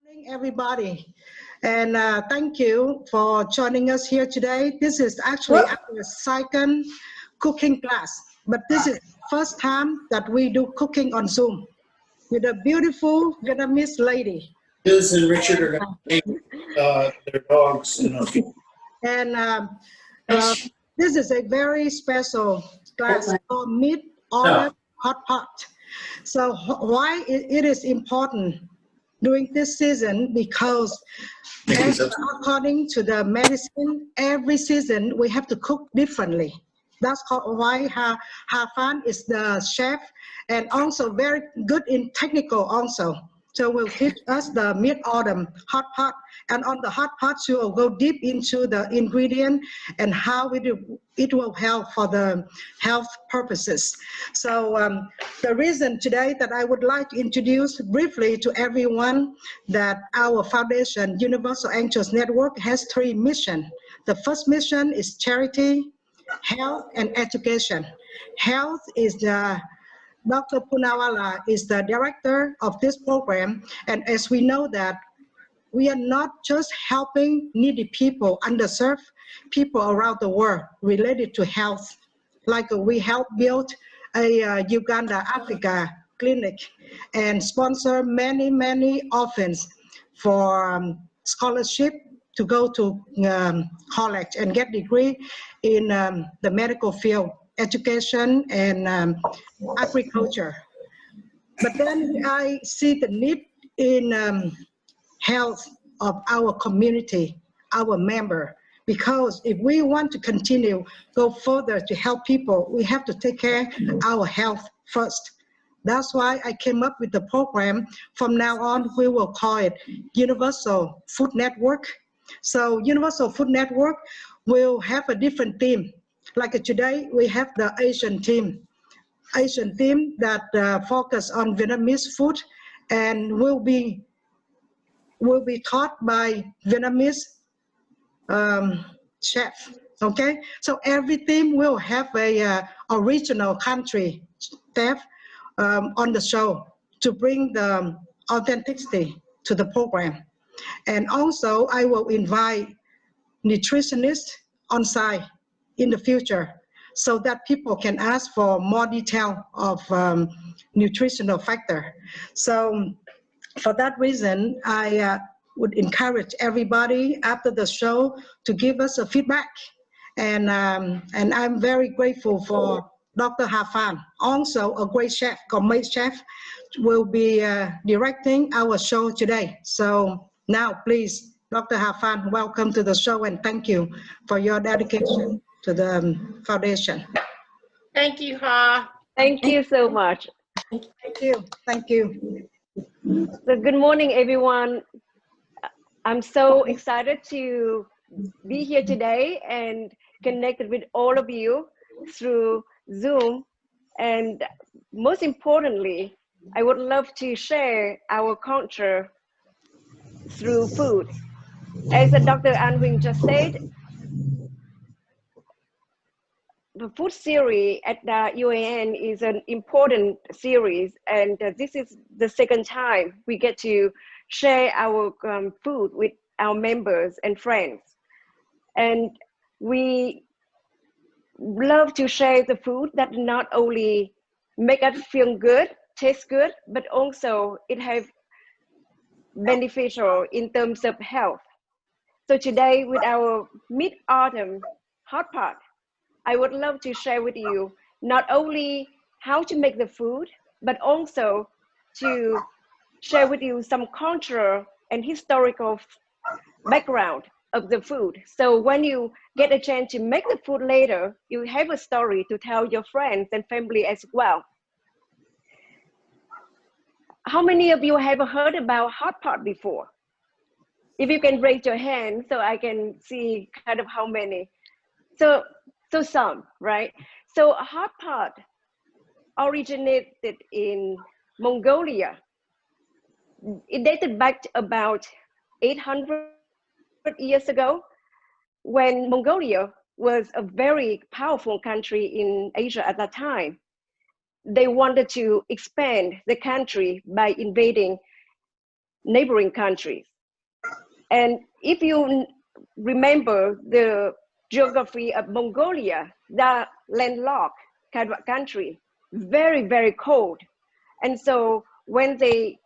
Morning, everybody, and thank you for joining us here today. This is actually our second cooking class, but this is first time that we do cooking on Zoom with a beautiful Vietnamese lady. Liz and Richard are going to take their dogs. And this is a very special class called Mid Autumn Hot Pot. So why it is important during this season? Because according to the medicine, every season we have to cook differently. That's why Ha Phan is the chef and also very good in technical also. So will teach us the mid-autumn hot pot, and on the hot pot she will go deep into the ingredient and how it will help for the health purposes. So the reason today that I would like to introduce briefly to everyone that our foundation, Universal Angels Network, has three missions. The first mission is charity, health, and education. Health is the Dr. Punawala is the director of this program, and as we know that we are not just helping needy people, underserved people around the world related to health. Like we help build a Uganda, Africa clinic and sponsor many orphans for scholarship to go to college and get degree in the medical field, education and agriculture. But then I see the need in health of our community, our member, because if we want to continue, go further to help people, we have to take care of our health first. That's why I came up with the program. From now on, we will call it Universal Food Network. So Universal Food Network will have a different theme. Like today, we have the Asian theme that focus on Vietnamese food and will be taught by Vietnamese chef. Okay, so every team will have a original country chef on the show to bring the authenticity to the program. And also, I will invite nutritionists on site in the future so that people can ask for more detail of nutritional factor. So for that reason, I would encourage everybody after the show to give us a feedback. And I'm very grateful for Dr. Ha Phan, also a great chef, gourmet chef, will be directing our show today. So now, please, Dr. Ha Phan, welcome to the show and thank you for your dedication to the foundation. Thank you, Ha. Thank you so much. Thank you. Thank you. So good morning, everyone. I'm so excited to be here today and connected with all of you through Zoom. And most importantly, I would love to share our culture through food. As Dr. An Huynh just said, the food series at the UAN is an important series, and this is the second time we get to share our food with our members and friends. And we love to share the food that not only make us feel good, taste good, but also it has beneficial in terms of health. So today with our mid-autumn hot pot, I would love to share with you not only how to make the food, but also to share with you some cultural and historical background of the food. So when you get a chance to make the food later, you have a story to tell your friends and family as well. How many of you have heard about hot pot before? If you can raise your hand so I can see kind of how many. So some, right? So a hot pot originated in Mongolia. It dated back to about 800 years ago, when Mongolia was a very powerful country in Asia at that time. They wanted to expand the country by invading neighboring countries. And if you remember the geography of Mongolia, the landlocked kind of country, very, very cold. And so when they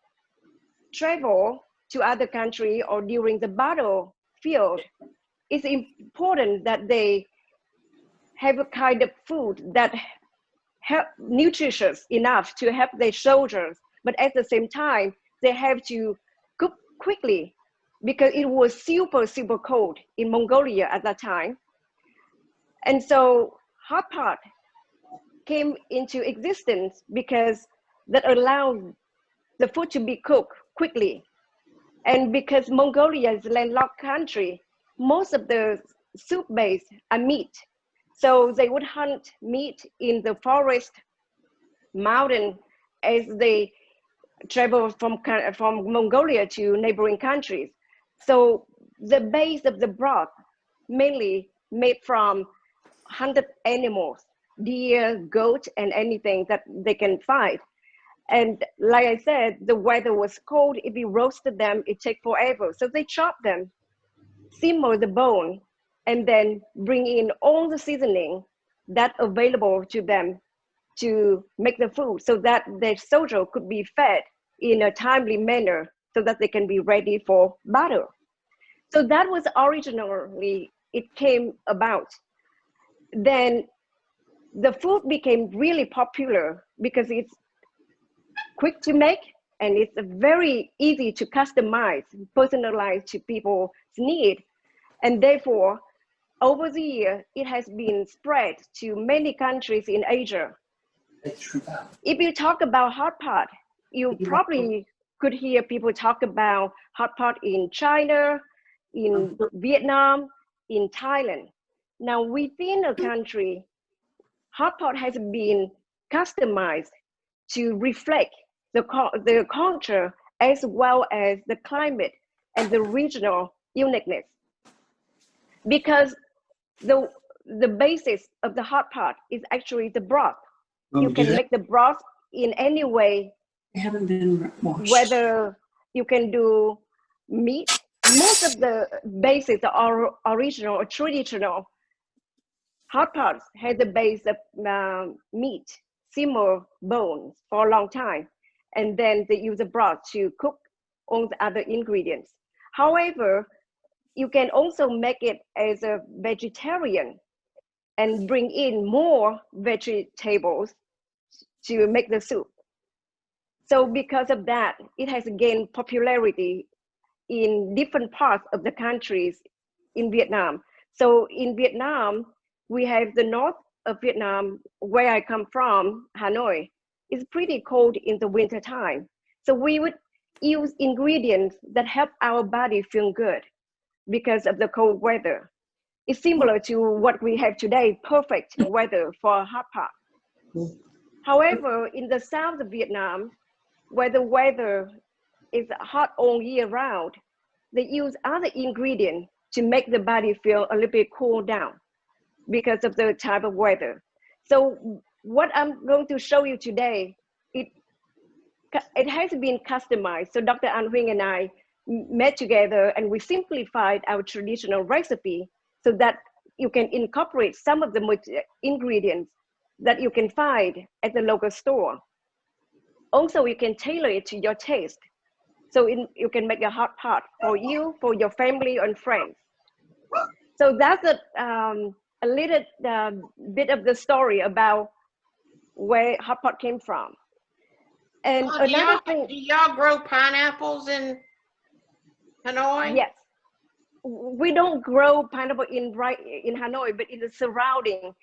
travel to other country or during the battlefield, it's important that they have a kind of food that help nutritious enough to help their soldiers, but at the same time, they have to cook quickly because it was super, super cold in Mongolia at that time. And so Hotpot came into existence because that allowed the food to be cooked quickly. And because Mongolia is a landlocked country, most of the soup base are meat. So they would hunt meat in the forest, mountain, as they travel from Mongolia to neighboring countries. So the base of the broth mainly made from hunted animals, deer, goat, and anything that they can find. And like I said, the weather was cold. If you roasted them, it takes forever. So they chop them, simmer the bone, and then bring in all the seasoning that available to them to make the food so that their soldier could be fed in a timely manner so that they can be ready for battle. So that was originally, it came about. Then the food became really popular because it's quick to make and it's very easy to customize, personalize to people's need. And therefore, over the year, it has been spread to many countries in Asia. If you talk about hot pot, you probably could hear people talk about hot pot in China, in Vietnam, in Thailand. Now within a country, hot pot has been customized to reflect the culture as well as the climate and the regional uniqueness. Because the basis of the hot pot is actually the broth. You can make the broth in any way. They haven't been washed. Whether you can do meat, most of the bases are original or traditional. Hot pots had the base of meat, simmer bones for a long time, and then they use the broth to cook all the other ingredients. However, you can also make it as a vegetarian and bring in more vegetables to make the soup. So because of that, it has gained popularity in different parts of the countries in Vietnam. So in Vietnam, we have the north of Vietnam, where I come from, Hanoi. It's pretty cold in the winter time. So we would use ingredients that help our body feel good because of the cold weather. It's similar to what we have today, perfect weather for a hot pot. However, in the south of Vietnam, where the weather is hot all year round, they use other ingredients to make the body feel a little bit cool down because of the type of weather. So what I'm going to show you today, it has been customized. So Dr. An Huynh and I met together and we simplified our traditional recipe so that you can incorporate some of the ingredients that you can find at the local store. Also, you can tailor it to your taste. So you can make a hot pot for you, for your family and friends. So that's a little bit of the story about where hot pot came from. And another thing. Do y'all grow pineapples in Hanoi? Yes. We don't grow pineapple in Hanoi, but in the surrounding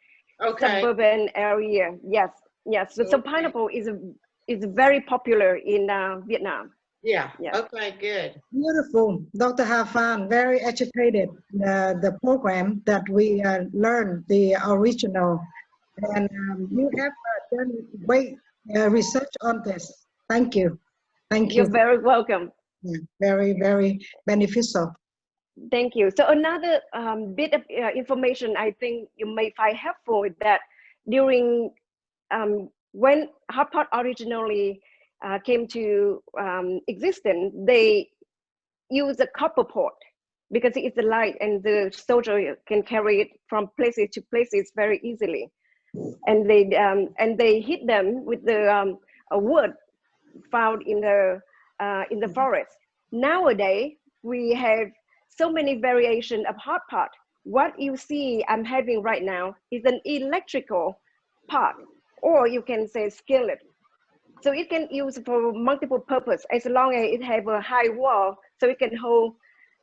suburban area. Yes, yes. So pineapple is very popular in Vietnam. Yeah. Okay, good. Beautiful. Dr. Ha Phan, very educated. The program that we learned, the original. And you have done great research on this. Thank you. Thank you. You're very welcome. Yeah, very, very beneficial. Thank you. So another bit of information I think you may find helpful is that during when hot pot originally came to existence, they use a copper pot because it's light and the soldier can carry it from places to places very easily. And they hit them with the a wood found in the forest. Nowadays, we have so many variations of hot pot. What you see I'm having right now is an electrical pot, or you can say skillet. So it can use for multiple purpose as long as it have a high wall, so it can hold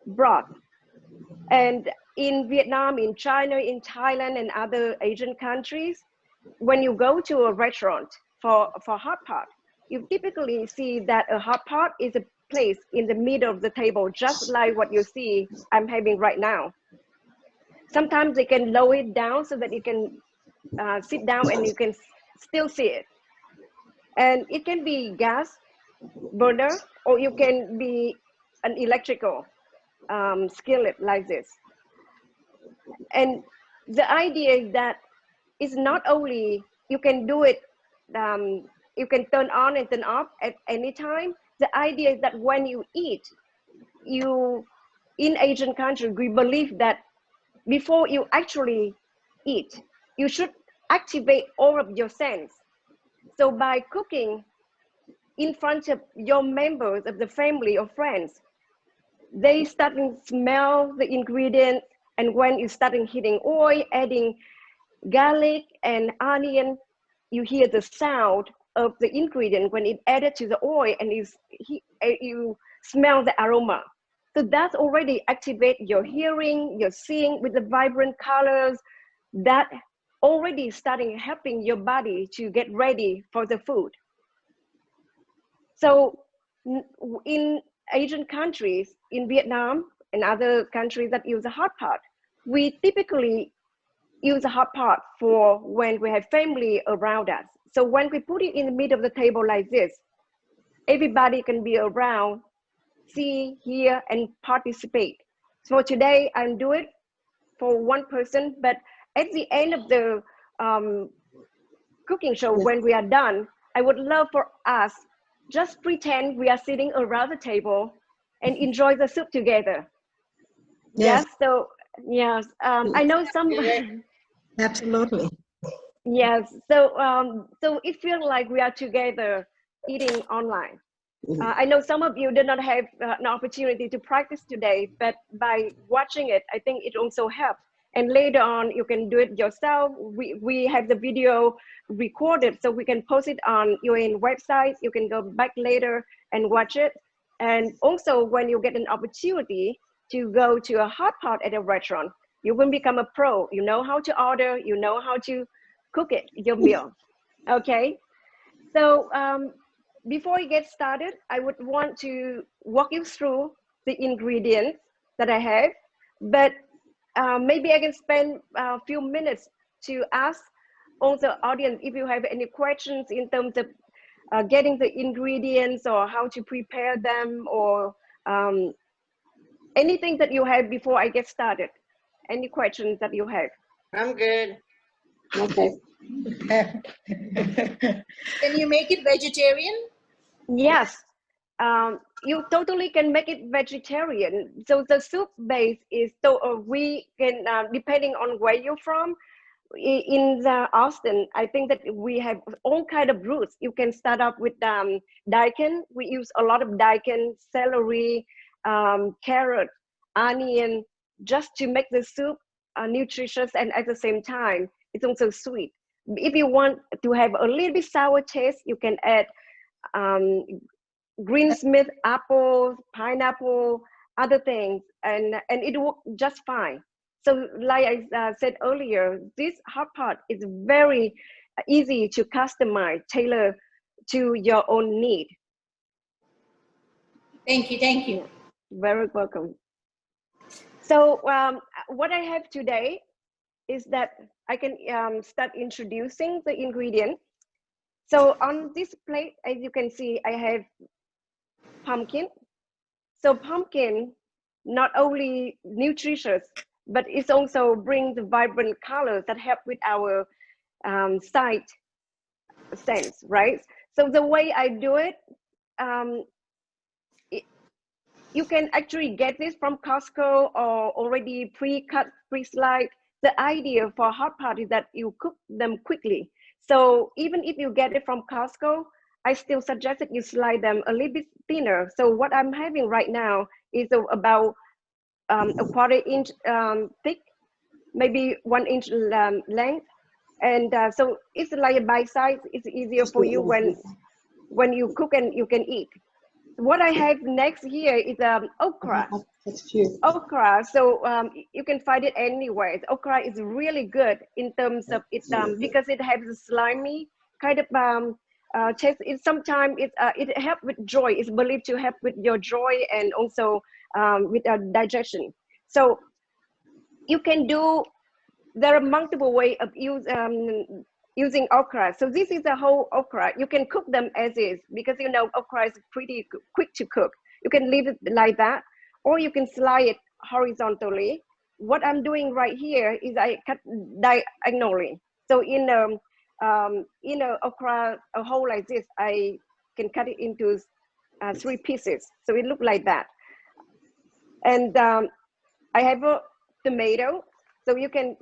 broth. And in Vietnam, in China, in Thailand, and other Asian countries, when you go to a restaurant for hot pot, you typically see that a hot pot is a place in the middle of the table, just like what you see I'm having right now. Sometimes they can lower it down so that you can sit down and you can still see it. And it can be gas burner, or you can be an electrical skillet like this. And the idea is that it's not only you can do it, you can turn on and turn off at any time. The idea is that when you eat, in Asian countries, we believe that before you actually eat, you should activate all of your senses. So by cooking in front of your members of the family or friends, they start to smell the ingredients, and when you start hitting oil, adding garlic and onion, you hear the sound of the ingredient when it added to the oil, and you smell the aroma. So that's already activate your hearing, your seeing with the vibrant colors. That already starting helping your body to get ready for the food. So in Asian countries, in Vietnam and other countries that use a hot pot, we typically use a hot pot for when we have family around us. So when we put it in the middle of the table like this, everybody can be around, see, hear, and participate. So today I'm doing it for one person, but at the end of the cooking show, when we are done, I would love for us just pretend we are sitting around the table and enjoy the soup together. Yes. So yes, I know some. Absolutely. Yes, so it feels like we are together eating online. I know some of you did not have an opportunity to practice today, but by watching it, I think it also helped. And later on, you can do it yourself. We have the video recorded, so we can post it on your website. You can go back later and watch it. And also, when you get an opportunity to go to a hot pot at a restaurant, you will become a pro. You know how to order, you know how to cook it, your meal. Okay, so before we get started, I would want to walk you through the ingredients that I have, but maybe I can spend a few minutes to ask all the audience if you have any questions in terms of getting the ingredients or how to prepare them, or anything that you have before I get started. Any questions that you have? I'm good. Okay. Can you make it vegetarian? Yes, you totally can make it vegetarian. So the soup base is, so we can, depending on where you're from, in the Austin, I think that we have all kind of roots. You can start up with daikon. We use a lot of daikon, celery, carrot, onion, just to make the soup nutritious, and at the same time, it's also sweet. If you want to have a little bit sour taste, you can add greensmith, apple, pineapple, other things, and it works just fine. So like I said earlier, this hot pot is very easy to customize, tailor to your own need. Thank you, thank you. Very welcome. So what I have today is that I can start introducing the ingredient. So on this plate, as you can see, I have pumpkin. So pumpkin, not only nutritious, but it also brings the vibrant colors that help with our sight sense, right? So the way I do it, um, you can actually get this from Costco or already pre-cut, pre-sliced. The idea for hot pot is that you cook them quickly. So even if you get it from Costco, I still suggest that you slice them a little bit thinner. So what I'm having right now is about a quarter-inch thick, maybe 1-inch length. And so it's like a bite size. It's easier for you when you cook and you can eat. What I have next here is okra. Okra, so you can find it anywhere. Okra is really good in terms of it because it has a slimy kind of taste. It sometimes it helps with joy. It's believed to help with your joy and also with digestion. So you can do. There are multiple ways of using okra. So this is the whole okra. You can cook them as is because you know okra is pretty quick to cook. You can leave it like that, or you can slice it horizontally. What I'm doing right here is I cut diagonally. So in a okra a hole like this, I can cut it into 3 pieces. So it looks like that. And I have a tomato. So you can,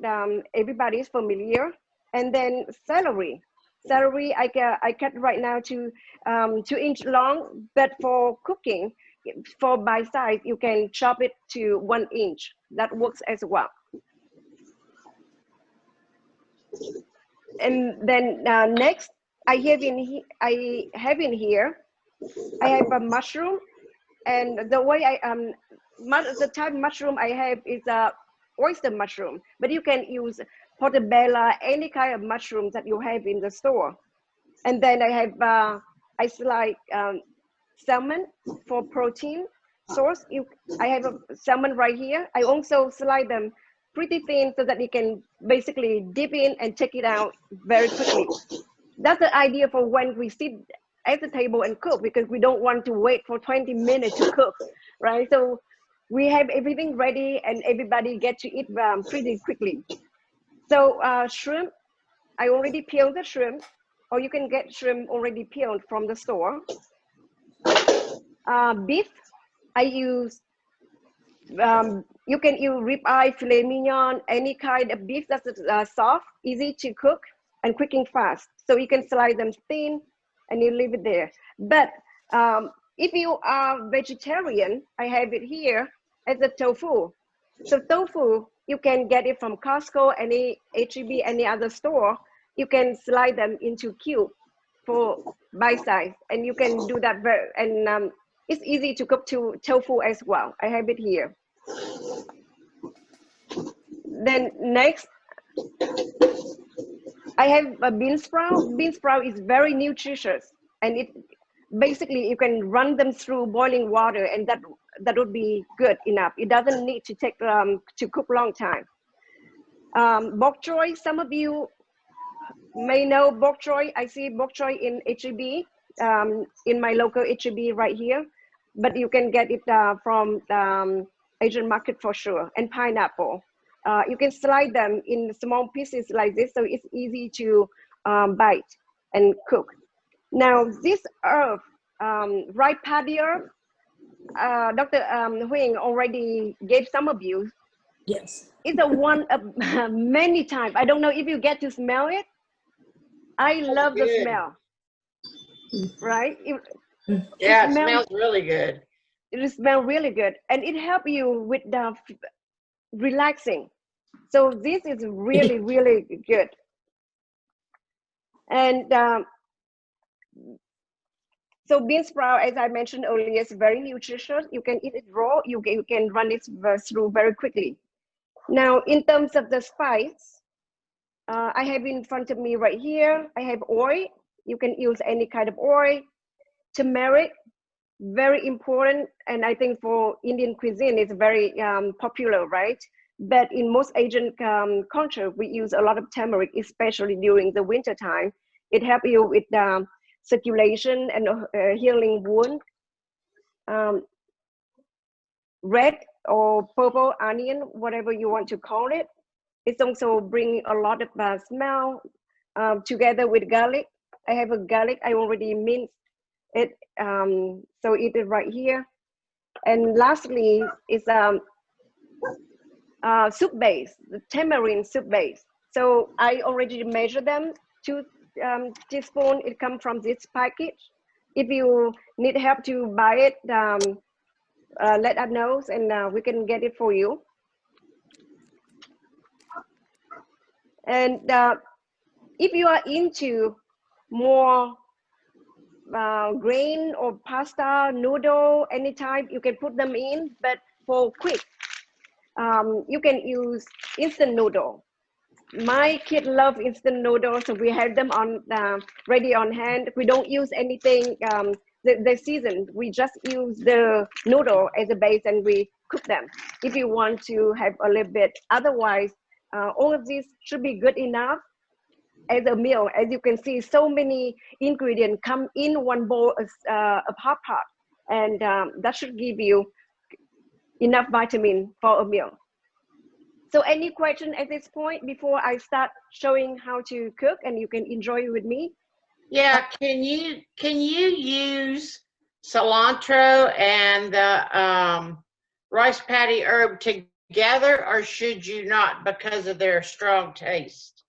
everybody is familiar. And then celery. Celery, I cut right now to 2-inch long, but for cooking, for bite size, you can chop it to 1 inch. That works as well. And then next, I have in here, I have a mushroom. And the way the type of mushroom I have is oyster mushroom, but you can use portobello, any kind of mushrooms that you have in the store. And then I have I slice salmon for protein source. I have a salmon right here. I also slice them pretty thin so that you can basically dip in and take it out very quickly. That's the idea for when we sit at the table and cook, because we don't want to wait for 20 minutes to cook, right? So we have everything ready and everybody get to eat pretty quickly. So shrimp, I already peeled the shrimp, or you can get shrimp already peeled from the store. Beef, I use, you can use ribeye, filet mignon, any kind of beef that's soft, easy to cook, and quick and fast. So you can slice them thin and you leave it there. But if you are vegetarian, I have it here as a tofu. So tofu, you can get it from Costco, any H-E-B, any other store. You can slice them into cube for bite size, and you can do that and it's easy to cook tofu as well. I have it here. Then next, I have a bean sprout. Bean sprout is very nutritious, and it basically you can run them through boiling water, and that would be good enough. It doesn't need to take to cook long time. Bok choy, some of you may know bok choy. I see bok choy in H-E-B, in my local H-E-B right here, but you can get it from the Asian market for sure. And pineapple. You can slice them in small pieces like this, so it's easy to bite and cook. Now this herb, right paddy herb, Dr. Huyen already gave some of you. Yes. It's a one of many times. I don't know if you get to smell it. I love the smell. Right? Yeah, it smells really good. It smells really good, and it helps you with the relaxing. So this is really, really good. And so bean sprout, as I mentioned earlier, is very nutritious. You can eat it raw. You can run it through very quickly. Now, in terms of the spice, I have in front of me right here, I have oil. You can use any kind of oil. Turmeric, very important. And I think for Indian cuisine, it's very popular, right? But in most Asian culture, we use a lot of turmeric, especially during the winter time. It helps you with circulation and healing wound. Red or purple onion, whatever you want to call it. It's also bring a lot of smell together with garlic I have a garlic. I already minced it. So eat it right here. And lastly is soup base, the tamarind soup base. So I already measure them, 2 teaspoons. It comes from this package. If you need help to buy it, let us know, and we can get it for you. And if you are into more grain or pasta, noodle, any type, you can put them in. But for quick, you can use instant noodle. My kid love instant noodles, so we have them on ready on hand. We don't use anything the season. We just use the noodle as a base and we cook them. If you want to have a little bit, otherwise, all of these should be good enough as a meal. As you can see, so many ingredients come in one bowl of hot pot, and that should give you enough vitamin for a meal. So any question at this point before I start showing how to cook and you can enjoy with me? Yeah, can you use cilantro and the rice patty herb together, or should you not because of their strong taste?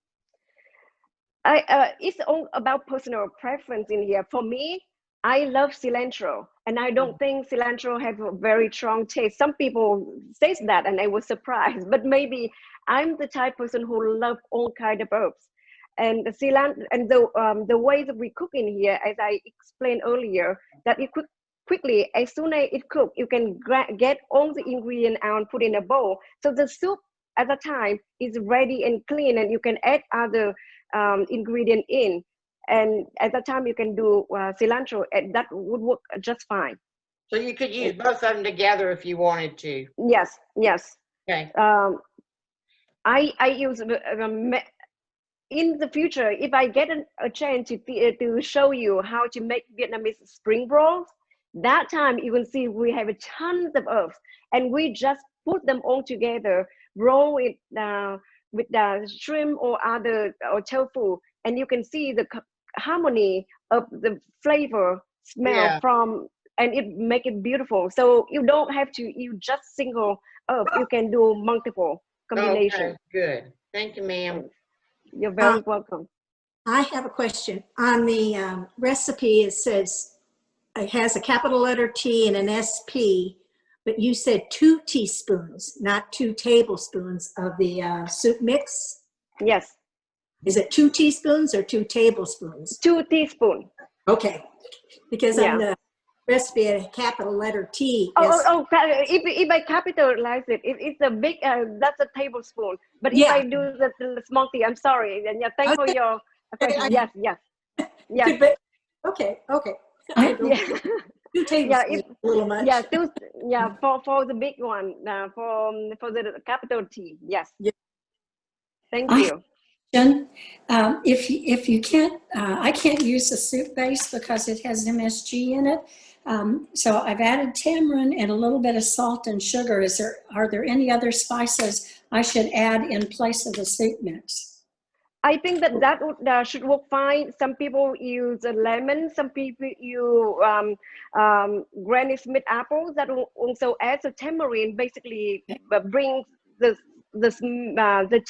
It's all about personal preference in here. For me, I love cilantro, and I don't think cilantro have a very strong taste. Some people say that, and I was surprised. But maybe I'm the type of person who love all kind of herbs. And the cilantro, and the way that we cook in here, as I explained earlier, that it quickly, as soon as it cooks, you can get all the ingredients out and put in a bowl. So the soup at the time is ready and clean, and you can add other ingredient in. And at that time, you can do cilantro, and that would work just fine. So you could use both of them together if you wanted to. Yes, yes. Okay. I use in the future, if I get a chance to show you how to make Vietnamese spring rolls, that time you will see we have tons of herbs, and we just put them all together, roll it with the shrimp or other or tofu, and you can see the harmony of the flavor smell from, and it make it beautiful. So you don't have to use just single herb, you can do multiple combination. Okay, good. Thank you, ma'am. You're very welcome. I have a question. On the recipe, it says it has a capital letter T and an SP, but you said 2 teaspoons, not 2 tablespoons of the soup mix. Yes. Is it 2 teaspoons or 2 tablespoons? 2 teaspoons. Okay, because on the recipe, a capital letter T. If I capitalize it, it's a big, that's a tablespoon. But if I do the small T, I'm sorry. And thanks for your question. Yes. Okay. 2 tablespoons, a little much. For the big one, for the capital T, yes. Yeah. Thank you. If you can't, I can't use the soup base because it has MSG in it. So I've added tamarind and a little bit of salt and sugar. Are there any other spices I should add in place of the soup mix? I think that should work fine. Some people use lemon. Some people use Granny Smith apples. That will also adds a tamarind. Basically, brings the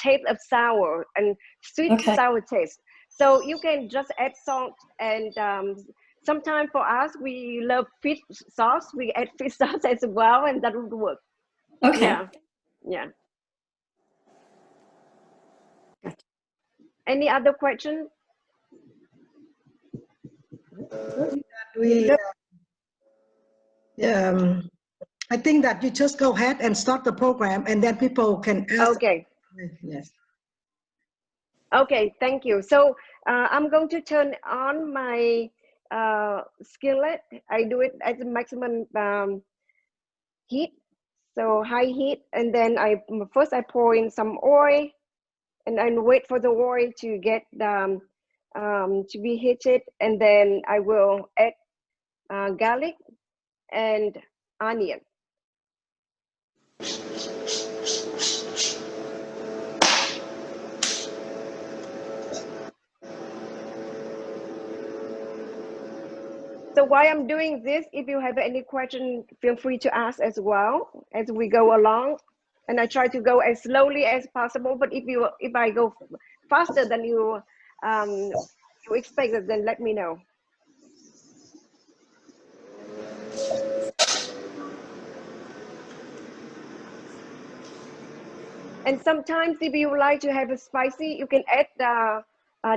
taste of sour and sweet sour taste. So you can just add salt, and sometimes for us, we love fish sauce. We add fish sauce as well, and that would work. Okay. Yeah. Any other question? I think that you just go ahead and start the program, and then people can ask. Okay. Yes. Okay, thank you. So I'm going to turn on my skillet. I do it at the maximum heat, so high heat, and then first I pour in some oil, and I wait for the oil to get to be heated, and then I will add garlic and onion. So while I'm doing this, if you have any question, feel free to ask as well as we go along. And I try to go as slowly as possible. But if I go faster than you expected, then let me know. And sometimes if you like to have a spicy, you can add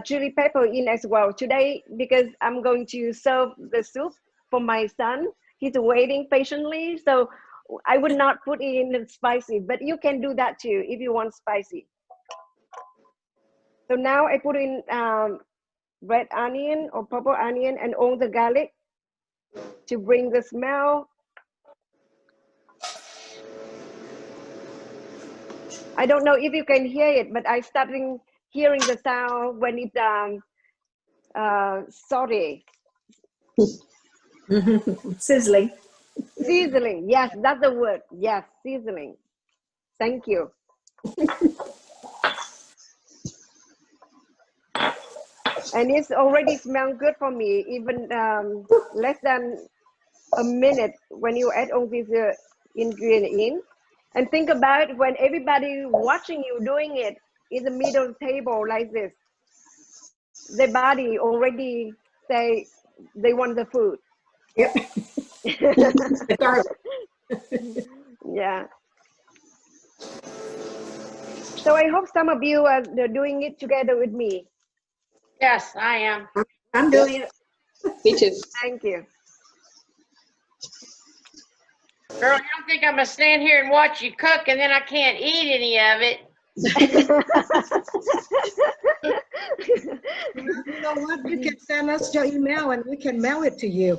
chili pepper in as well. Today, because I'm going to serve the soup for my son, he's waiting patiently. So I would not put in spicy, but you can do that too if you want spicy. So now I put in red onion or purple onion and all the garlic to bring the smell. I don't know if you can hear it, but I started hearing the sound when it saute. Sizzling. Sizzling. Yes, that's the word. Yes, sizzling. Thank you. And it's already smelled good for me, even less than a minute when you add all these ingredients in. And think about when everybody watching you doing it in the middle table like this, their body already say they want the food. Yep. Yeah. So I hope some of you are doing it together with me. Yes, I am. I'm doing it. Me too. Thank you. Girl, you don't think I'm gonna stand here and watch you cook and then I can't eat any of it? You know what? You can send us your email and we can mail it to you.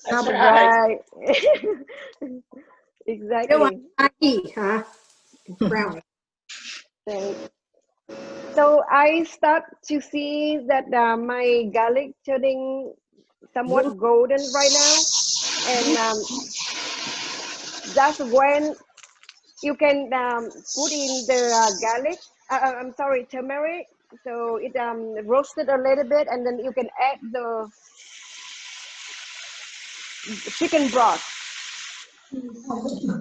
That's Right. You Exactly. want eat, huh? Brownie. Thanks. So I start to see that my garlic turning somewhat golden right now, and that's when you can put in the garlic. I'm sorry, turmeric. So it roasted a little bit, and then you can add the chicken broth.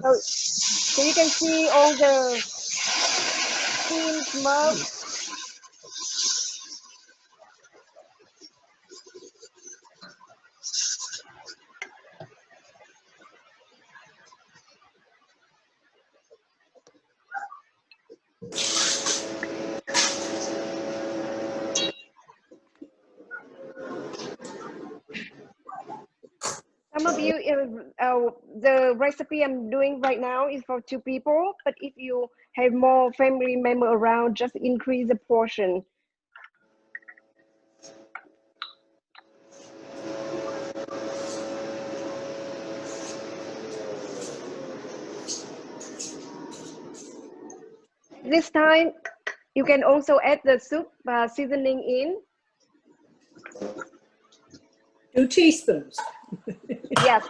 So you can see all the steam smoke. Some of you, the recipe I'm doing right now is for 2 people, but if you have more family member around, just increase the portion. This time, you can also add the soup seasoning in. 2 teaspoons. Yes,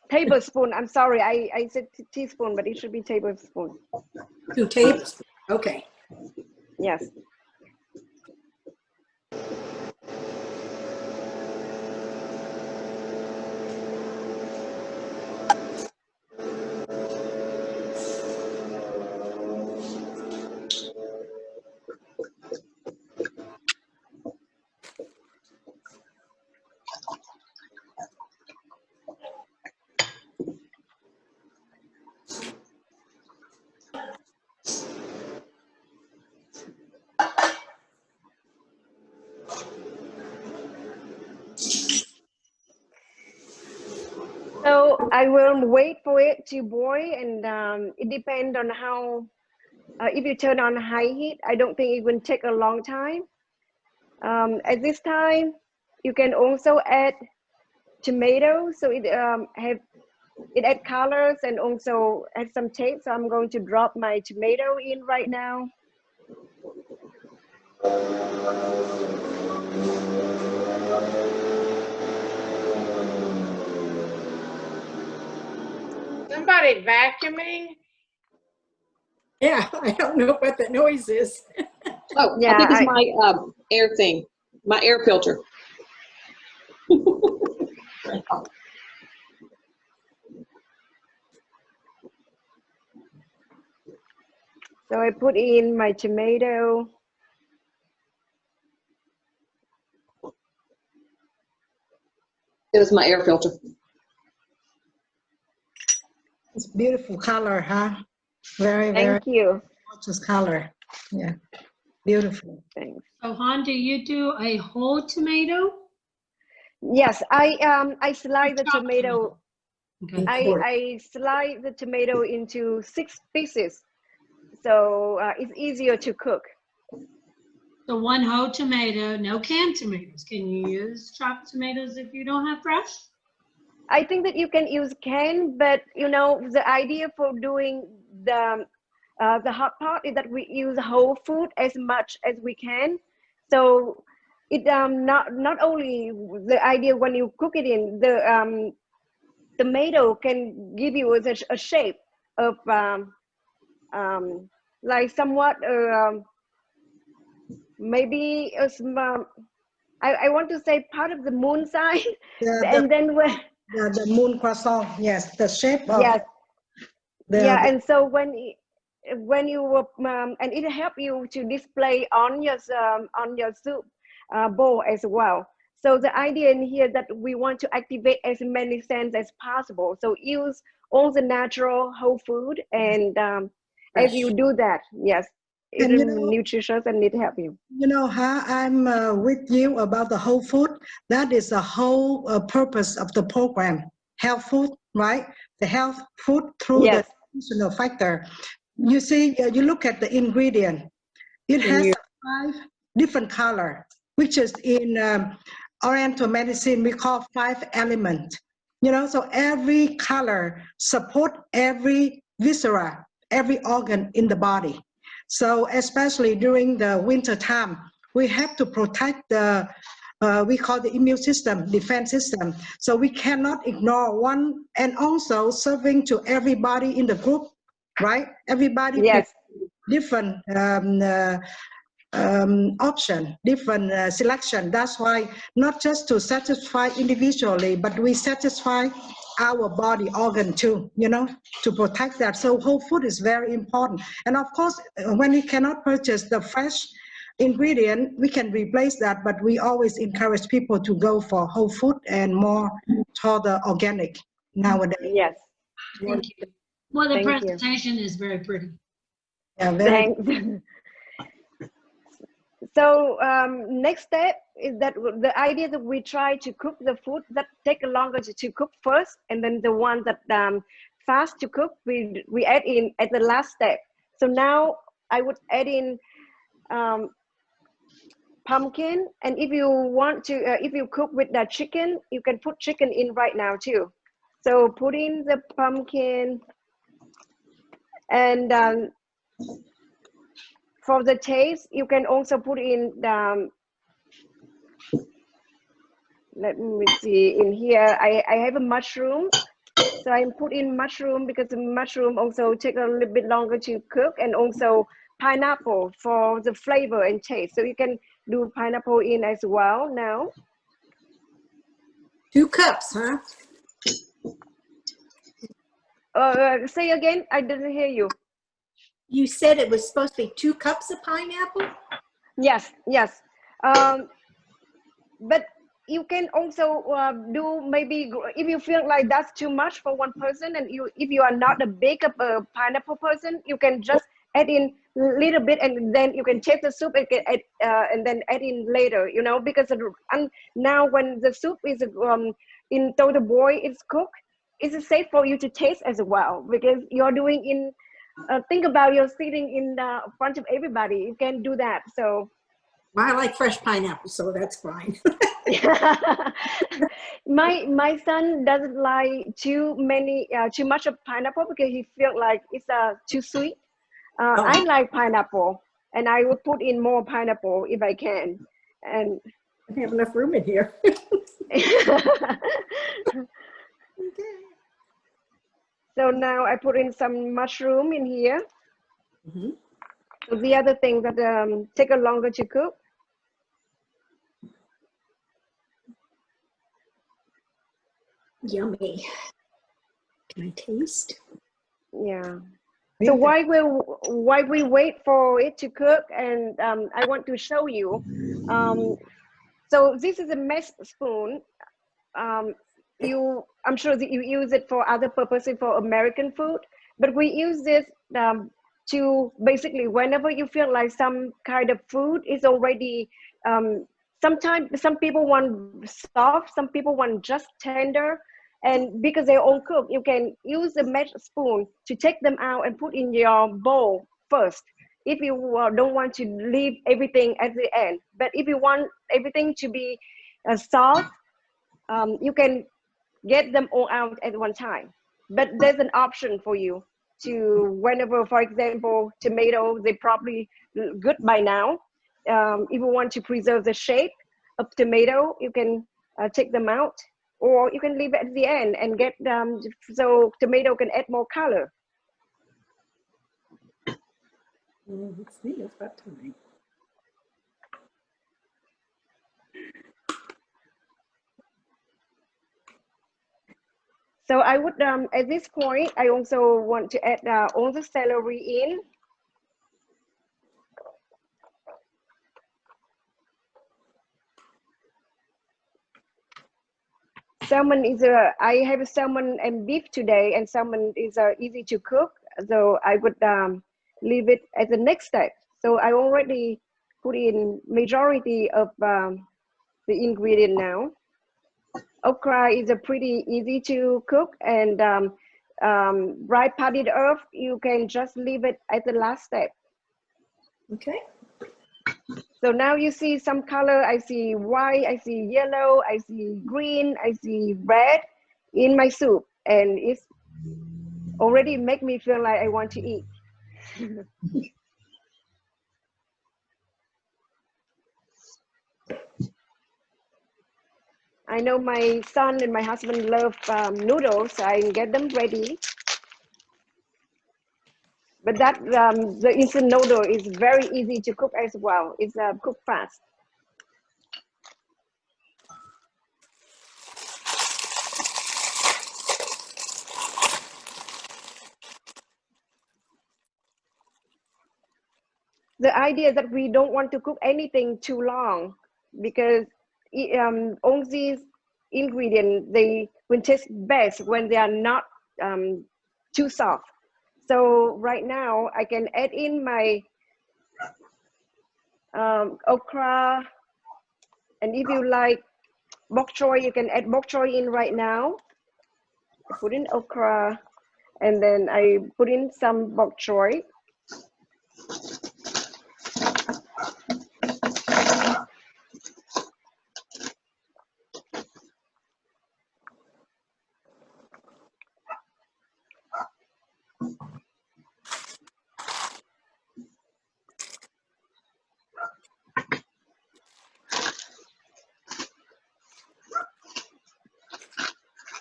tablespoon. I'm sorry, I said teaspoon, but it should be tablespoon. 2 tablespoons. Okay. Yes. So I will wait for it to boil, and it depends on how, if you turn on high heat, I don't think it will take a long time. At this time, you can also add tomato, so it add colors and also add some taste. So I'm going to drop my tomato in right now. Somebody vacuuming? Yeah, I don't know what that noise is. Oh, Yeah, I think it's my air thing, my air filter. So I put in my tomato. It was my air filter. It's beautiful color, huh? Very, very Thank you. gorgeous color. Yeah, beautiful. Thanks. So Han, do you do a whole tomato? Yes, I slice the Chopped tomato. Okay. I slice the tomato into 6 pieces, so it's easier to cook. So one whole tomato, no canned tomatoes. Can you use chopped tomatoes if you don't have fresh? I think that you can use canned, but you know the idea for doing the hot pot is that we use whole food as much as we can. So it not only the idea when you cook it in the tomato can give you a shape of like somewhat maybe a small, I want to say part of the moon sign. And then when The moon croissant, yes, the shape of yes, yeah, the and so when you and it help you to display on your soup bowl as well. So the idea in here that we want to activate as many senses as possible. So use all the natural whole food, and as you do that, yes, it And is you know, nutritious and it help you. you know, how I'm with you about the whole food. That is the whole purpose of the program. Health food, right? The health food through the Yes. nutritional factor. You see, you look at the ingredient. It has Yeah. 5 different color, which is in Oriental medicine we call 5 element. You know, so every color support every viscera, every organ in the body. So especially during the winter time, we have to protect the we call the immune system, defense system. So we cannot ignore one, and also serving to everybody in the group, right? Everybody Yes. different option, different selection. That's why not just to satisfy individually, but we satisfy our body organ too, you know, to protect that. So whole food is very important. And of course, when we cannot purchase the fresh ingredient, we can replace that, but we always encourage people to go for whole food and more toward the organic nowadays. Yes. Thank you. Well, the Thank you. presentation is very pretty. Yeah, very Thanks. So next step is that the idea that we try to cook the food that take longer to cook first, and then the one that fast to cook, we add in at the last step. So now I would add in pumpkin, and if you want to, if you cook with the chicken, you can put chicken in right now too. So put in the pumpkin, and for the taste, you can also put in let me see, in here I have a mushroom, so I put in mushroom because the mushroom also take a little bit longer to cook, and also pineapple for the flavor and taste. So you can do pineapple in as well now. 2 cups, huh? Say again, I didn't hear you. You said it was supposed to be 2 cups of pineapple? Yes, yes. But you can also do maybe, if you feel like that's too much for one person, and if you are not a big pineapple person, you can just add in a little bit, and then you can taste the soup and and then add in later, you know, because now when the soup is in total boil, it's cooked, it's safe for you to taste as well, because you're doing in think about you're sitting in front of everybody, you can do that. So Well, I like fresh pineapple, so that's fine. my son doesn't like too much of pineapple because he feels like it's too sweet. I like pineapple, and I would put in more pineapple if I can. And I don't have enough room in here. Okay. So now I put in some mushroom in here. Mm-hmm. So the other thing that take a longer to cook. Yummy. Can I taste? Yeah. So while we wait for it to cook, and I want to show you. So this is a mesh spoon. I'm sure that you use it for other purposes for American food, but we use this to basically whenever you feel like some kind of food is already. Sometimes some people want soft, some people want just tender, and because they're all cooked, you can use a mesh spoon to take them out and put in your bowl first. If you don't want to leave everything at the end, but if you want everything to be soft, you can get them all out at one time. But there's an option for you to whenever, for example, tomato, they're probably good by now. If you want to preserve the shape of tomato, you can take them out, or you can leave it at the end and get so tomato can add more color. Let's see, it's about time. So I would, at this point, I also want to add all the celery in. Salmon is I have a salmon and beef today, and salmon is easy to cook. So I would leave it as the next step. So I already put in majority of the ingredient now. Okra is a pretty easy to cook, and bright potted herb, you can just leave it at the last step. Okay. So now you see some color. I see white, I see yellow, I see green, I see red in my soup, and it's already make me feel like I want to eat. I know my son and my husband love noodles, so I can get them ready. But that the instant noodle is very easy to cook as well. It's cooked fast. The idea that we don't want to cook anything too long, because all these ingredients, they will taste best when they are not too soft. So right now I can add in my okra, and if you like bok choy, you can add bok choy in right now. I put in okra, and then I put in some bok choy.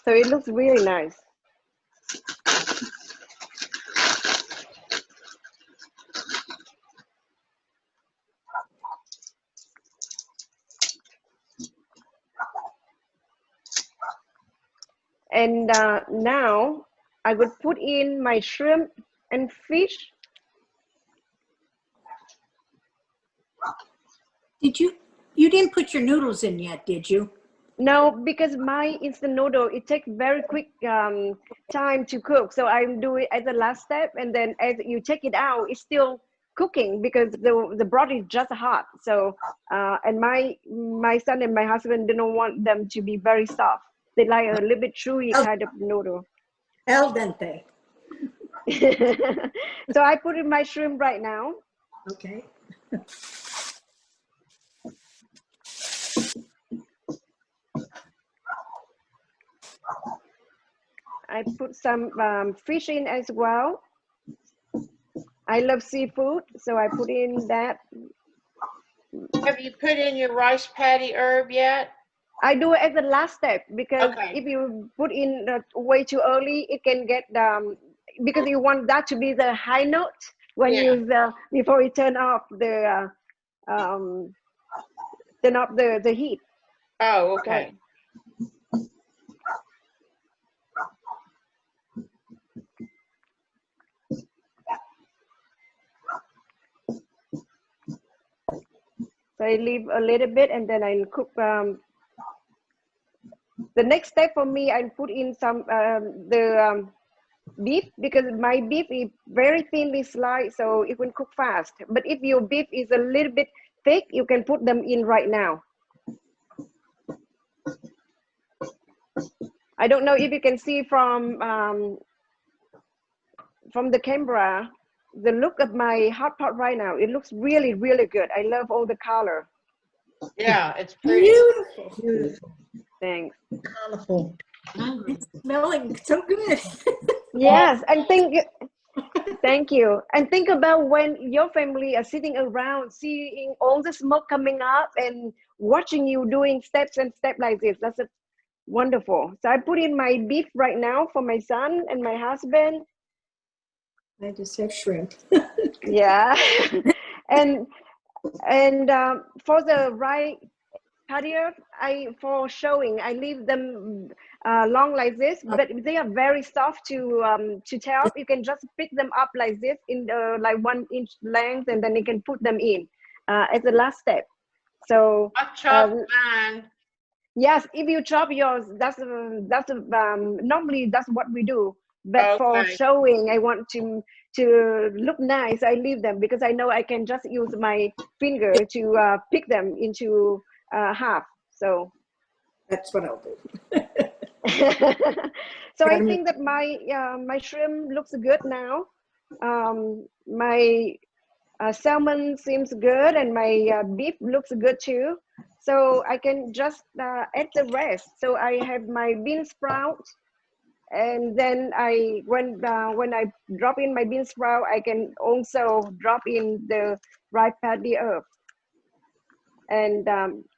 So it looks really nice. And now I would put in my shrimp and fish. You didn't put your noodles in yet, did you? No, because my instant noodle, it takes very quick time to cook. So I do it as the last step, and then as you take it out, it's still cooking because the broth is just hot. So and my son and my husband didn't want them to be very soft. They like a little bit chewy kind of noodle. Al dente. So I put in my shrimp right now. Okay. I put some fish in as well. I love seafood, so I put in that. Have you put in your rice patty herb yet? I do it as the last step, because Okay. if you put in way too early, it can get because you want that to be the high note when you before you turn off the heat. Oh, okay. So I leave a little bit and then I cook. The next step for me, I put in some beef, because my beef is very thinly sliced, so it will cook fast. But if your beef is a little bit thick, you can put them in right now. I don't know if you can see from the camera, the look of my hot pot right now. It looks really, really good. I love all the color. Yeah, it's pretty. Beautiful. Beautiful. Thanks. Colorful. It's smelling so good. Yes, and thank you. And think about when your family are sitting around, seeing all the smoke coming up and watching you doing steps like this. That's wonderful. So I put in my beef right now for my son and my husband. I just have shrimp. Yeah. and for the right patio, for showing, I leave them long like this, but they are very soft to chop. You can just pick them up like this in like 1 inch length, and then you can put them in as the last step. So I chopped mine. yes, if you chop yours, that's normally that's what we do. But for Okay. showing, I want to look nice. I leave them because I know I can just use my finger to pick them into half. So That's what I'll do. so I think that my shrimp looks good now. My salmon seems good, and my beef looks good too. So I can just add the rest. So I have my bean sprout, and then when I drop in my bean sprout, I can also drop in the ripe paddy herb. And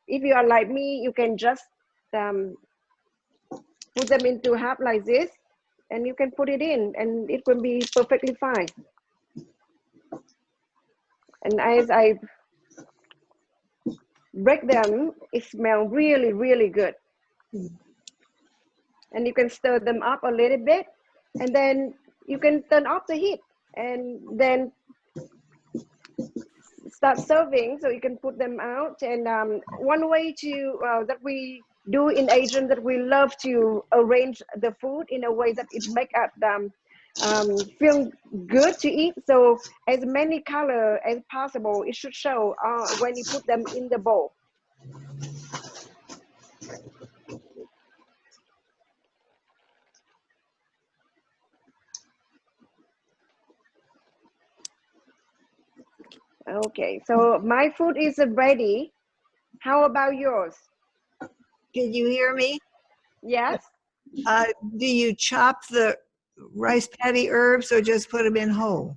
if you are like me, you can just put them into half like this, and you can put it in, and it will be perfectly fine. And as I break them, it smells really, really good. And you can stir them up a little bit, and then you can turn off the heat, and then start serving. So you can put them out. And one way to that we do in Asian, that we love to arrange the food in a way that it make us feel good to eat. So as many color as possible, it should show when you put them in the bowl. Okay, so my food is ready. How about yours? Can you hear me? Yes. Do you chop the rice paddy herbs or just put them in whole?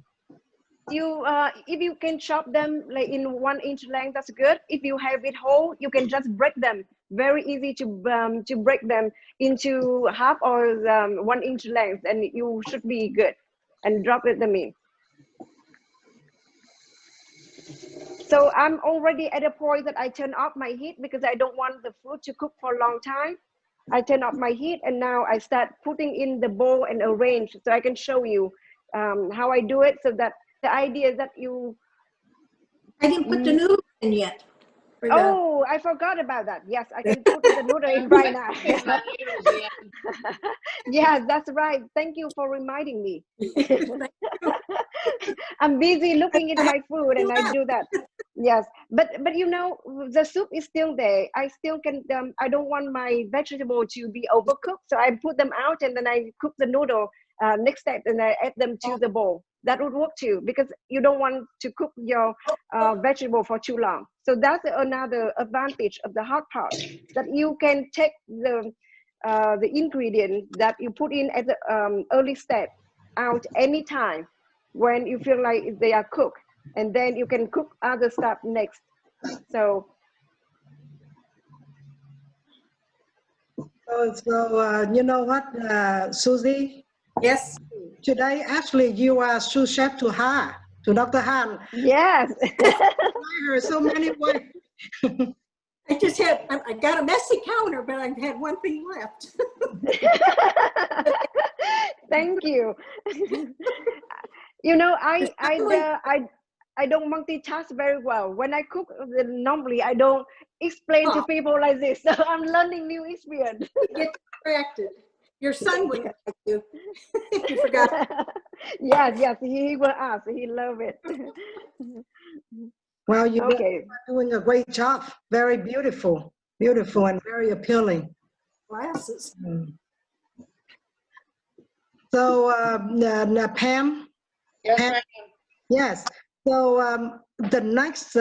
You if you can chop them like in 1 inch length, that's good. If you have it whole, you can just break them. Very easy to break them into half or 1 inch length, and you should be good. And drop them in. So I'm already at a point that I turn off my heat because I don't want the food to cook for a long time. I turn off my heat, and now I start putting in the bowl and arrange, so I can show you how I do it. So that the idea is that you... I didn't put the noodles in yet. Oh, I forgot about that. Yes, I can put the noodle in right now. Yes, that's right. Thank you for reminding me. I'm busy looking at my food, and I do that. Yes, but you know, the soup is still there. I still can. I don't want my vegetable to be overcooked, so I put them out, and then I cook the noodle next step, and I add them to the bowl. That would work too, because you don't want to cook your vegetable for too long. So that's another advantage of the hot pot, that you can take the ingredient that you put in at the early step out anytime when you feel like they are cooked, and then you can cook other stuff next. So you know what, Susie? Yes. Today, actually, you are sous chef to Dr. Han. yes. Her so many ways. I got a messy counter, but I had one thing left. Thank you. You know, I don't multitask very well. When I cook, normally I don't explain to people like this. So I'm learning new experience. Get distracted. Your son would like you. You forgot. Yes, he will ask. He love it. Well, you're Okay. doing a great job. Very beautiful, and very appealing. Glasses. So, Pam? Yes, Pam? ma'am. Yes. So the next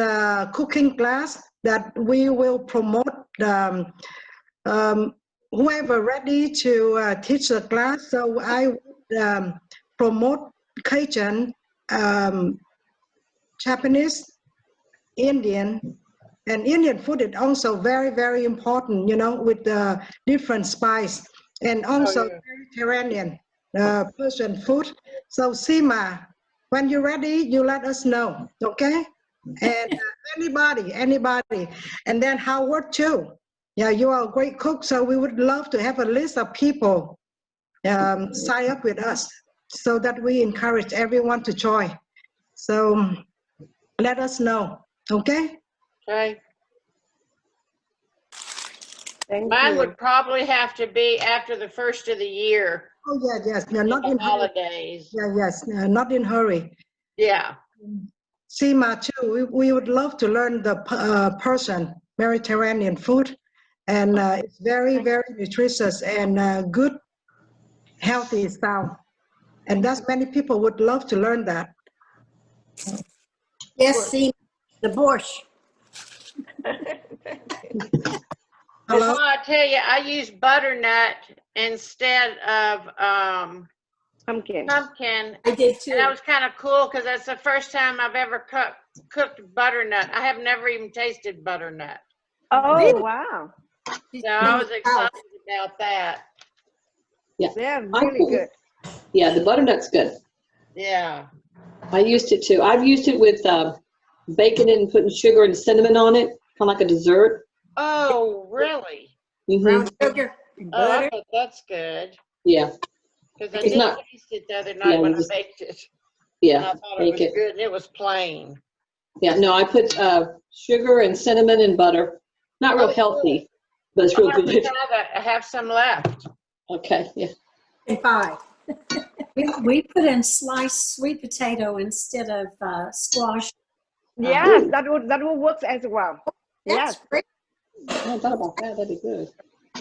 cooking class that we will promote, whoever ready to teach the class. So I would promote Cajun, Japanese, Indian, and Indian food is also very, very important, you know, with the different spice, and also Mediterranean, Persian food. So Seema, when you're ready, you let us know, okay? And anybody, and then Howard too. Yeah, you are a great cook, so we would love to have a list of people sign up with us so that we encourage everyone to join. So let us know, okay? Okay. Thank Mine you. would probably have to be after the first of the year. Oh, yeah, yes, no, not The in hurry. holidays. Yeah, yes, not in hurry. Yeah. Seema too, we would love to learn the Persian Mediterranean food, and it's very, very nutritious and good, healthy style. And that's many people would love to learn that. Yes, see, the borscht. Hello? Well, I tell you, I use butternut instead of Pumpkin. pumpkin. I did too. And that was kind of cool because that's the first time I've ever cooked butternut. I have never even tasted butternut. Oh, Really? wow. So I was excited about that. They're really good. Yeah, the butternut's good. Yeah. I used it too. I've used it with baking it and putting sugar and cinnamon on it, kind of like a dessert. Oh, really? Brown sugar, Oh, I butter. bet that's good. Yeah, Because I It's did not- taste it the other night Yeah, when you I just- baked it. And yeah, I thought it bake was it. good and it was plain. Yeah, no, I put sugar and cinnamon and butter. Not real Oh, healthy, but it's I'll real have to good. try that. I have some left. Okay, yeah. And 5. We put in sliced sweet potato instead of squash. Yes, that would work as well. That's Yes. great. I hadn't thought about that. That'd be good.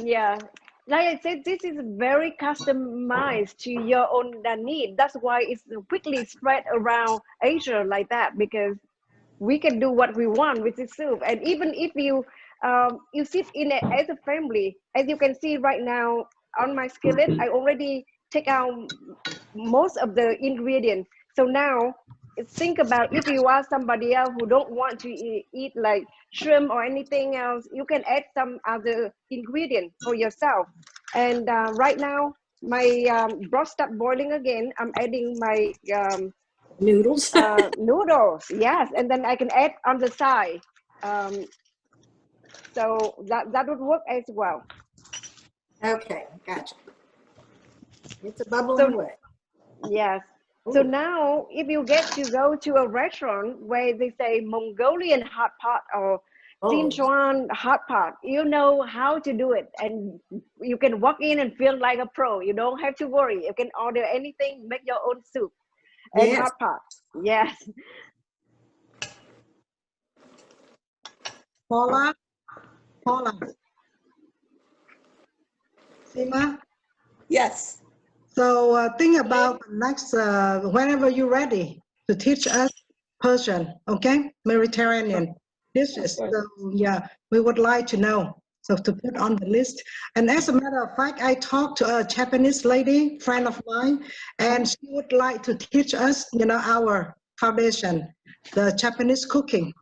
Yeah. Like I said, this is very customized to your own need. That's why it's quickly spread around Asia like that, because we can do what we want with this soup. And even if you you sit in it as a family, as you can see right now on my skillet, I already take out most of the ingredients. So now think about if you are somebody else who don't want to eat like shrimp or anything else, you can add some other ingredient for yourself. And right now my broth start boiling again. I'm adding my Noodles. noodles, yes, and then I can add on the side. So that would work as well. Okay, gotcha. It's a bubbling away. Yes. So now, if you get to go to a restaurant where they say Mongolian hot pot or Sichuan hot pot, you know how to do it, and you can walk in and feel like a pro. You don't have to worry. You can order anything, make your own soup and Yes. hot pot. Yes. Paula? Seema? Yes. So think about next, whenever you're ready to teach us Persian, okay? Mediterranean dishes. So yeah, we would like to know. So to put on the list. And as a matter of fact, I talked to a Japanese lady, friend of mine, and she would like to teach us, you know, our foundation, the Japanese cooking.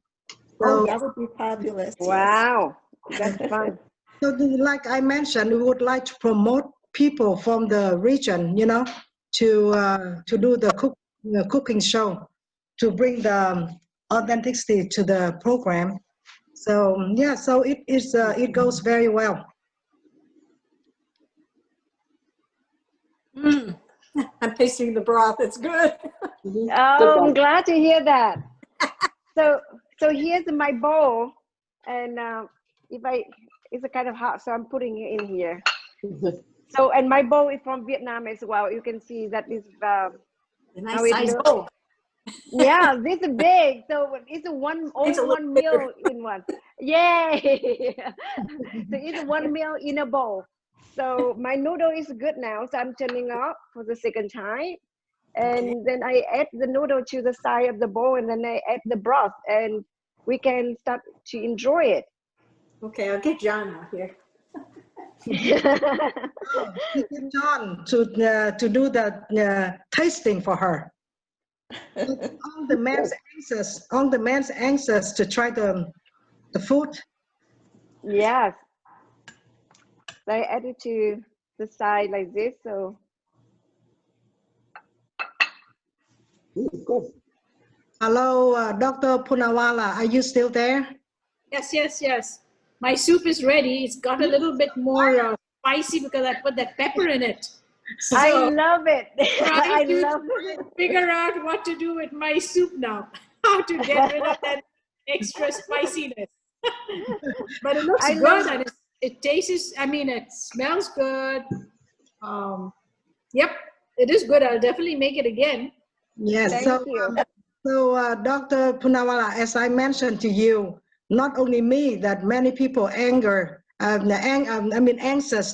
So, That would be fabulous. Yes. Wow, that's fun. so like I mentioned, we would like to promote people from the region, you know, to do the cooking show, to bring the authenticity to the program. So yeah, so it goes very well. I'm tasting the broth. It's good. Oh, I'm glad to hear that. So here's my bowl, and it's a kind of hot, so I'm putting it in here. So, and my bowl is from Vietnam as well. You can see that is A how nice it size looks. bowl. Yeah, this is big. So it's one It's a only little one meal in one. Yay! So it's one meal in a bowl. So my noodle is good now. So I'm turning off for the second time. And then I add the noodle to the side of the bowl, and then I add the broth, and we can start to enjoy it. Okay, I'll get John out here. She get John to do the tasting for her. On the man's anxious to try the food. Yes. So I add it to the side like this. So Good. Hello, Dr. Punawala, are you still there? Yes, yes, yes. My soup is ready. It's got a little bit more spicy because I put that pepper in it. So I love it. I trying to love it. figure out what to do with my soup now. How to get rid of that extra spiciness. But it looks good and it tastes, I mean, it smells good. Yep, it is good. I'll definitely make it again. Yes. Thank you. So Dr. Punawala, as I mentioned to you, not only me, that many people anxious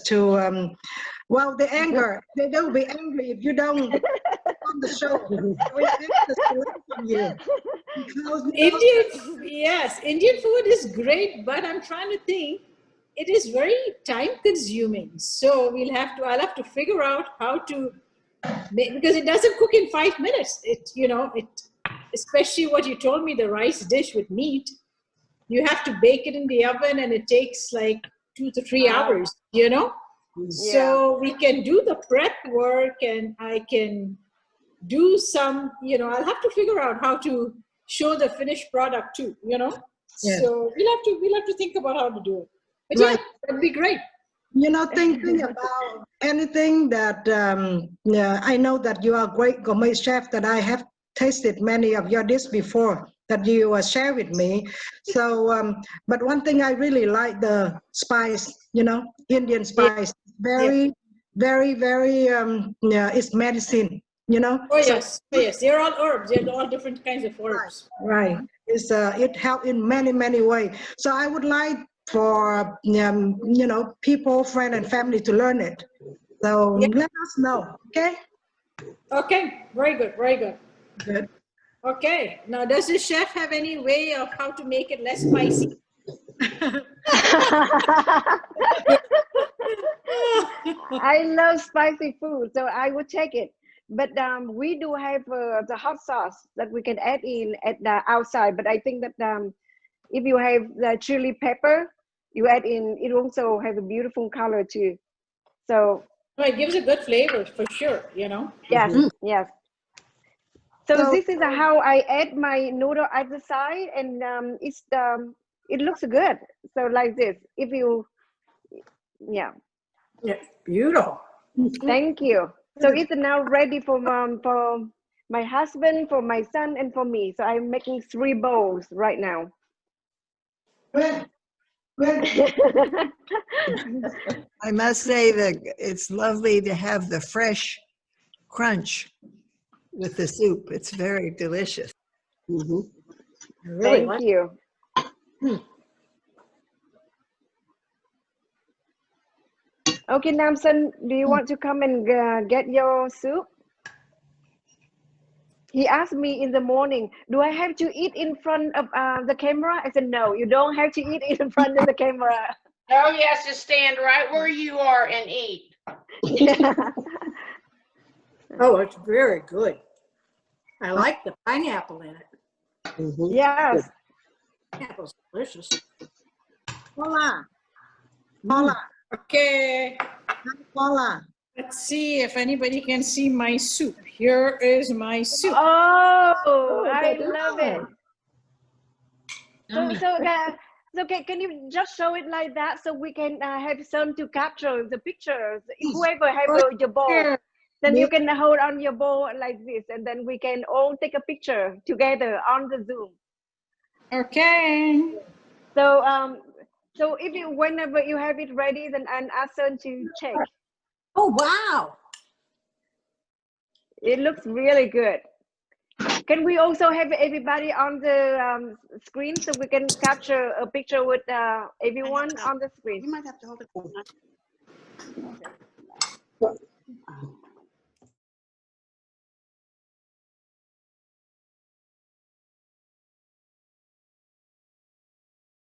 to, well, the anger, they don't be angry if you don't on the show. We're anxious to learn from you. Because, Indian food is great, but I'm trying to think, it is very time consuming. So I'll have to figure out how to make, because it doesn't cook in 5 minutes. Especially what you told me, the rice dish with meat, you have to bake it in the oven and it takes like 2 to 3 hours, So we can do the prep work and I can do some, I'll have to figure out how to show the finished product too, Yeah. So we'll have to think about how to do it. But Right. that'd be great. Thinking about anything that, I know that you are a great gourmet chef, that I have tasted many of your dishes before that you share with me. So, but one thing I really like the spice, Indian spice, very, it's medicine, Oh yes, they're all herbs. They're all different kinds of herbs. Right. It's it helps in many ways. So I would like for people, friends, and family to learn it. So let us know. Okay. Okay. Very good. Very good. Good. Okay. Now, does the chef have any way of how to make it less spicy? I love spicy food, so I will take it. But we do have the hot sauce that we can add in at the outside. But I think that if you have the chili pepper, you add in, it also has a beautiful color too. So it gives a good flavor for sure, Yes, yes. So this is how I add my noodle at the side, and it looks good. So like this, if you, Yeah, beautiful. thank you. So it's now ready for my husband, for my son, and for me. So I'm making 3 bowls right now. Good. I must say that it's lovely to have the fresh crunch with the soup. It's very delicious. Really Thank you. Okay, Namsan, do you want to come and get your soup? He asked me in the morning, do I have to eat in front of the camera? I said, no, you don't have to eat in front of the camera. No, he has to stand right where you are and eat. Oh, it's very good. I like the pineapple in it. Yes. Pineapple's delicious. Paula. Okay. Paula. Let's see if anybody can see my soup. Here is my soup. Oh, I love it. So can you just show it like that so we can have some to capture the pictures? Whoever have your bowl, then you can hold on your bowl like this, and then we can all take a picture together on the Zoom. Okay. So if you, whenever you have it ready, then and ask them to check. Oh, wow. It looks really good. Can we also have everybody on the screen so we can capture a picture with everyone on the screen? You might have to hold it.